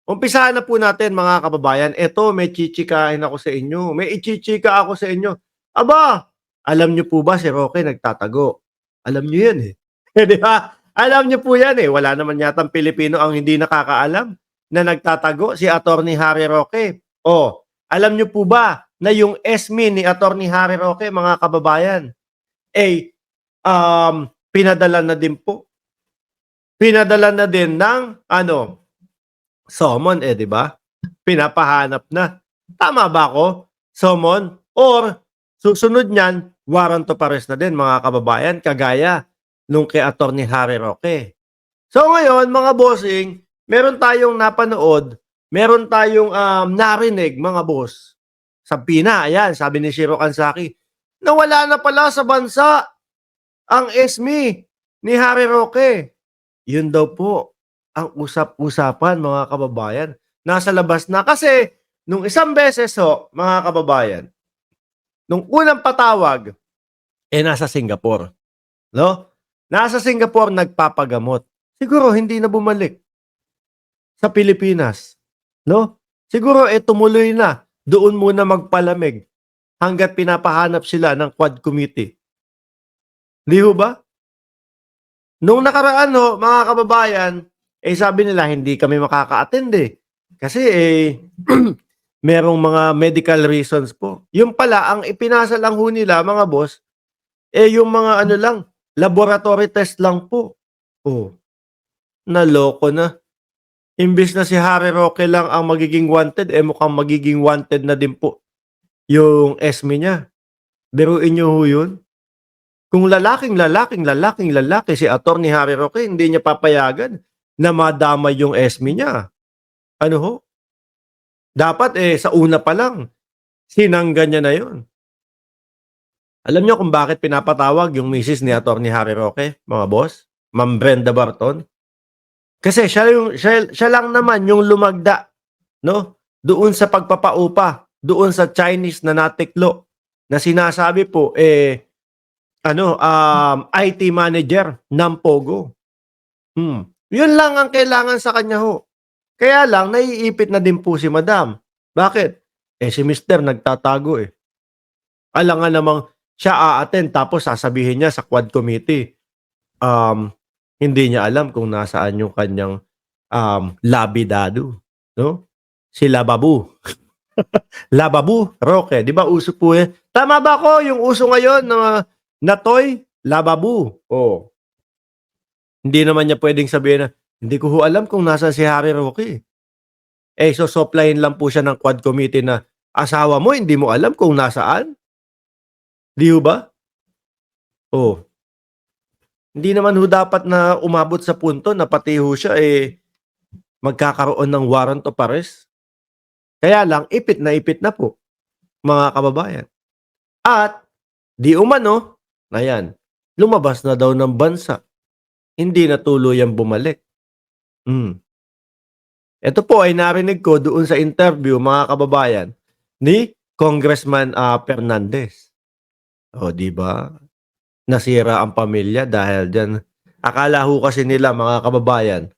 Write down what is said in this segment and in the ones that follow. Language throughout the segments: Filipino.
Umpisahan na po natin mga kababayan. Eto, may chichikahin ako sa inyo. May ichichika ako sa inyo. Aba, alam niyo po ba si Roque nagtatago? Alam niyo yan eh. Di ba? Alam niyo po yan eh. Wala naman yatang Pilipino ang hindi nakakaalam na nagtatago si Attorney Harry Roque. O, alam niyo po ba na yung SME ni Attorney Harry Roque, mga kababayan, eh, pinadala na din po. Pinadala na din ng, summon eh, di ba? Pinapahanap na. Tama ba ako? Summon? Or susunod niyan, warrant of arrest na din mga kababayan, kagaya nung kay Attorney Harry Roque. So ngayon, mga bossing, meron tayong napanood, meron tayong narinig, mga boss. Sa Pina, ayan, sabi ni Shiro Kansaki, nawala na pala sa bansa ang SME ni Harry Roque. Yun daw po ang usap-usapan, mga kababayan. Nasa labas na. Kasi, nung isang beses mga kababayan, nung unang patawag, nasa Singapore. No? Nasa Singapore nagpapagamot. Siguro hindi na bumalik sa Pilipinas. No? Siguro tumuloy na. Doon muna magpalamig hanggat pinapahanap sila ng Quad Committee. Di ho ba? Nung nakaraan mga kababayan, sabi nila hindi kami makaka-attend eh. Kasi merong mga medical reasons po. Yung pala, ang ipinasa lang ho nila, mga boss, yung mga laboratory test lang po. Oh, naloko na. Imbis na si Harry Roque lang ang magiging wanted, mukhang magiging wanted na din po yung SME niya. Biruin niyo ho yun. Kung lalaki si Attorney Harry Roque, hindi niya papayagan na madamay yung SME niya. Ano ho? Dapat sa una pa lang, sinangga niya na yun. Alam niyo kung bakit pinapatawag yung misis ni Attorney Harry Roque, mga boss? Ma'am Brenda Barton? Kasi siya lang naman yung lumagda, no? Doon sa pagpapaupa, doon sa Chinese na natiklo, na sinasabi po, IT manager ng Pogo. Yun lang ang kailangan sa kanya ho. Kaya lang, naiipit na din po si Madam. Bakit? Si Mister nagtatago eh. Alangan namang siya a-attend tapos sasabihin niya sa Quad Committee, hindi niya alam kung nasaan yung kanyang labidado. No? Si Lababu. Lababu, Roque. Di ba uso po eh? Tama ba ko yung uso ngayon na toy? Lababu. Oh. Hindi naman niya pwedeng sabihin na, hindi ko ho alam kung nasaan si Harry Roque. So soplayin lang po siya ng Quad Committee na asawa mo, hindi mo alam kung nasaan? Di ho ba? Oh. Hindi naman ho dapat na umabot sa punto na pati ho siya magkakaroon ng warrant of arrest. Kaya lang, ipit na po, mga kababayan. At, di umano, ayan, lumabas na daw ng bansa. Hindi na tuluyang bumalik. Ito po ay narinig ko doon sa interview, mga kababayan, ni Congressman Fernandez. O, di ba? Nasira ang pamilya dahil dyan. Akala ho kasi nila, mga kababayan,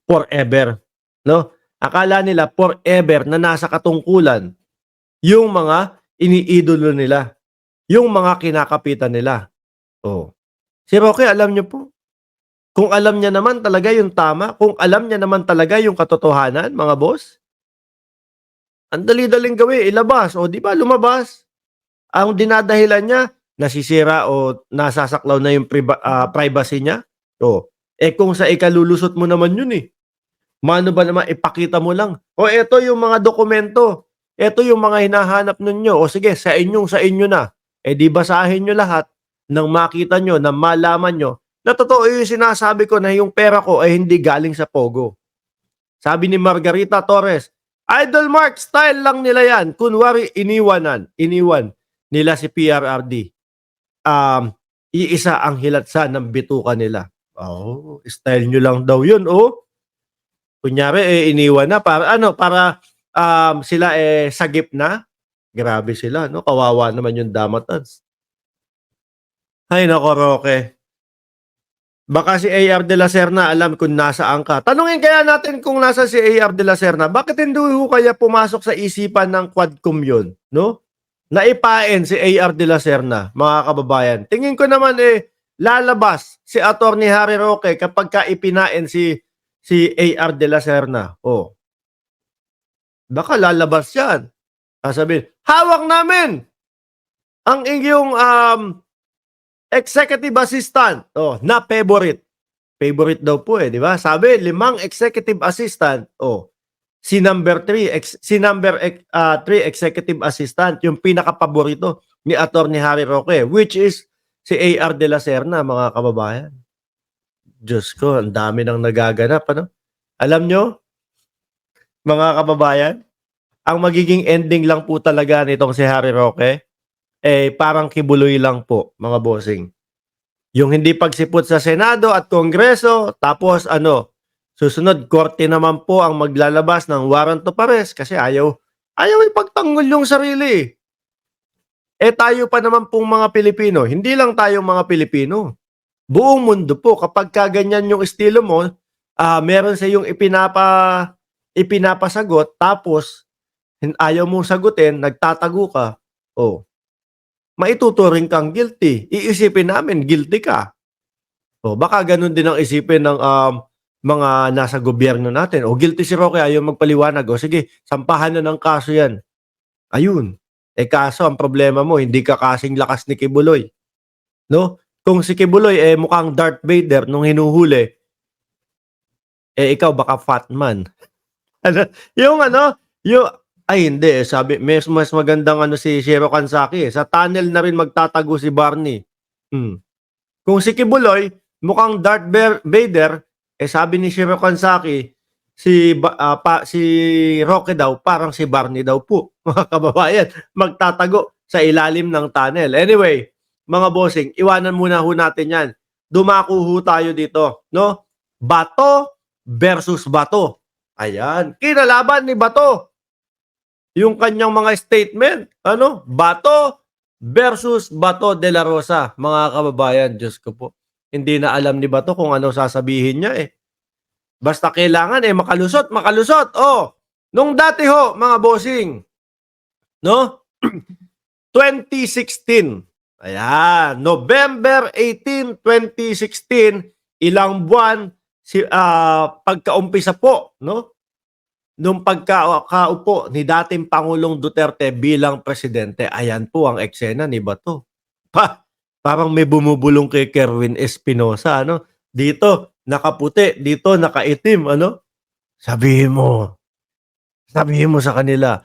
forever. No? Akala nila forever na nasa katungkulan yung mga iniidolo nila. Yung mga kinakapitan nila. Oh. Si Roque, alam niyo po, kung alam niya naman talaga yung tama, kung alam niya naman talaga yung katotohanan, mga boss, ang dali-daling gawin, ilabas. O di ba lumabas? Ang dinadahilan niya, nasisira o nasasaklaw na yung privacy niya. O, kung sa ikalulusot mo naman yun Mano ba naman ipakita mo lang? O eto yung mga dokumento. Eto yung mga hinahanap ninyo. O sige, sa inyo na. Di basahin nyo lahat nang makita nyo, nang malaman nyo na totoo yung sinasabi ko na yung pera ko ay hindi galing sa Pogo. Sabi ni Margarita Torres, Idol Mark, style lang nila yan. Kunwari, iniwan nila si PRRD. Iisa ang hilatsa ng bituka nila. Oh, style nyo lang daw yun, Kunyari, iniwan na para sila sagip na. Grabe sila, no? Kawawa naman yung damatans. Ay, nako, Roque. Baka si A.R. de la Serna alam kung nasaan ka. Tanungin kaya natin kung nasa si A.R. de la Serna. Bakit hindi ho kaya pumasok sa isipan ng Quadcom yun? No? Naipain si A.R. de la Serna, mga kababayan. Tingin ko naman lalabas si Attorney Harry Roque kapag ka ipinain si A.R. de la Serna. Oh. Baka lalabas yan. Sasabihin, hawak namin ang inyong executive assistant. Oh, na favorite. Favorite daw po di ba? Sabi, 5 executive assistant. Oh, si number 3, si number 3 executive assistant, yung pinaka-paborito ni Attorney Harry Roque, which is si A.R. de la Serna, mga kababayan. Diyos ko, ang dami nang nagaganap, ano? Alam nyo, mga kababayan, ang magiging ending lang po talaga nitong si Harry Roque, parang kibuloy lang po, mga bossing. Yung hindi pagsipot sa Senado at Kongreso, tapos susunod, korte naman po ang maglalabas ng warrant of arrest kasi ayaw ipagtanggol yung sarili. Tayo pa naman pong mga Pilipino, hindi lang tayong mga Pilipino. Buong mundo po, kapag kaganyan yung estilo mo, meron sa yung ipinapasagot, tapos ayaw mong sagutin, nagtatago ka, maituturing kang guilty. Iisipin namin, guilty ka. Baka ganun din ang isipin ng mga nasa gobyerno natin. Guilty si Roque, ayaw magpaliwanag. Sige, sampahan na ng kaso yan. Ayun. Kaso, ang problema mo, hindi ka kasing lakas ni Kibuloy. No? Kung si Kibuloy, mukhang Darth Vader nung hinuhuli, ikaw baka fat man. Hindi. Sabi, mas magandang si Shiro Kansaki. Sa tunnel na rin magtatago si Barney. Kung si Kibuloy, mukhang Darth Vader, sabi ni Shiro Kansaki, si Roque daw, parang si Barney daw po. Mga kababayan, magtatago sa ilalim ng tunnel. Anyway, mga bossing, iwanan muna ho natin yan. Dumako ho tayo dito. No? Bato versus Bato. Ayan. Kinalaban ni Bato. Yung kanyang mga statement. Bato versus Bato de la Rosa. Mga kababayan, Diyos ko po. Hindi na alam ni Bato kung ano sasabihin niya Basta kailangan makalusot. Nung dati ho, mga bossing, no? 2016. Ayan, November 18, 2016, ilang buwan pagkaumpisa po, no? Nung pagkaupo ni dating Pangulong Duterte bilang presidente, ayan po ang eksena ni Bato. Parang may bumubulong kay Kerwin Espinosa, Dito nakaputi, dito nakaitim, Sabihin mo sa kanila,